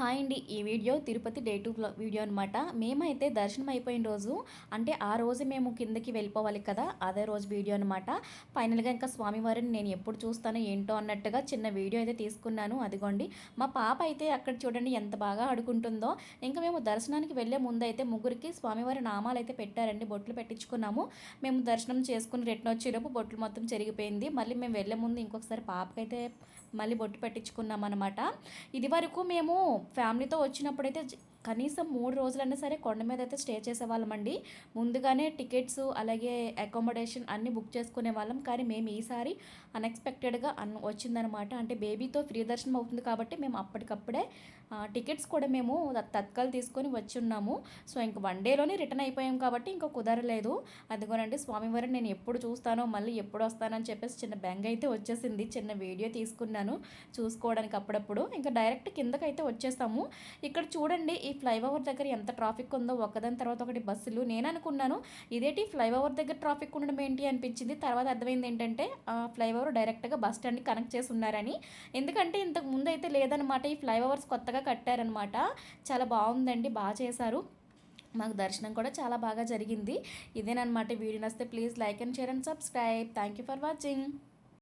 Hi అండి. ఈ video Tirupati day 2 video అనమాట. మేమైతే దర్శనం అయిపోయిన రోజు అంటే ఆ రోజు మేము కిందకి వెళ్ళిపోవాలి కదా! అదే రోజు వీడియో అనమాట. ఫైనల్‌గా ఇంకా స్వామివారిని నేను ఎప్పుడు చూస్తానో ఏంటో అన్నట్టుగా చిన్న వీడియో అయితే తీసుకున్నాను. అదిగోండి మా పాప అయితే అక్కడ చూడండి ఎంత బాగా ఆడుకుంటుందో. ఇంకా మేము దర్శనానికి వెళ్ళే ముందైతే ముగ్గురికి స్వామివారి నామాలైతే పెట్టారండి. బొట్లు పెట్టించుకున్నాము. మేము దర్శనం చేసుకుని రిటర్న్ వచ్చేటప్పుడు బొట్లు మొత్తం చెరిగిపోయింది. మళ్ళీ మేము వెళ్ళే ముందు ఇంకొకసారి పాపకైతే మళ్ళీ బొట్టు పెట్టించుకున్నామనమాట. ఇదివరకు మేము ఫ్యామిలీతో వచ్చినప్పుడైతే కనీసం 3 రోజులైనా సరే కొండ మీద అయితే స్టే చేసేవాళ్ళమండి. ముందుగానే టికెట్స్ అలాగే అకామిడేషన్ అన్నీ బుక్ చేసుకునే వాళ్ళం. కానీ మేము ఈసారి అన్ఎక్స్‌పెక్టెడ్‌గా వచ్చిందనమాట. అంటే బేబీతో ఫ్రీ దర్శనం అవుతుంది కాబట్టి మేము అప్పటికప్పుడే టికెట్స్ కూడా మేము తత్కాల్ తీసుకొని వచ్చున్నాము. సో, ఇంక వన్ డేలోనే రిటర్న్ అయిపోయాం కాబట్టి ఇంక కుదరలేదు. అదిగోనండి స్వామివారిని నేను ఎప్పుడు చూస్తానో, మళ్ళీ ఎప్పుడు వస్తానని చెప్పేసి చిన్న బెంగ అయితే వచ్చేసింది. చిన్న వీడియో తీసుకున్నాను చూసుకోవడానికి అప్పుడప్పుడు. ఇంకా డైరెక్ట్ కిందకైతే వచ్చేసాము. ఇక్కడ చూడండి ఈ ఫ్లైఓవర్ దగ్గర ఎంత ట్రాఫిక్ ఉందో ఒకదాని తర్వాత ఒకటి బస్సులు. నేను అనుకున్నాను ఇదేంటి ఫ్లైఓవర్ దగ్గర ట్రాఫిక్ ఉండడం ఏంటి అనిపించింది. తర్వాత అర్థమైంది ఏంటంటే ఫ్లైఓవర్ డైరెక్ట్గా బస్ స్టాండ్కి కనెక్ట్ చేసి ఉన్నారని. ఎందుకంటే ఇంతకు ముందు అయితే లేదనమాట. ఈ ఫ్లైఓవర్స్ కొత్తగా కట్టారనమాట. చాలా బాగుందండి, బాగా చేశారు. మాకు దర్శనం కూడా చాలా బాగా జరిగింది. ఇదేనమాట వీడియో. నచ్చితే please like and share and subscribe. Thank you for watching.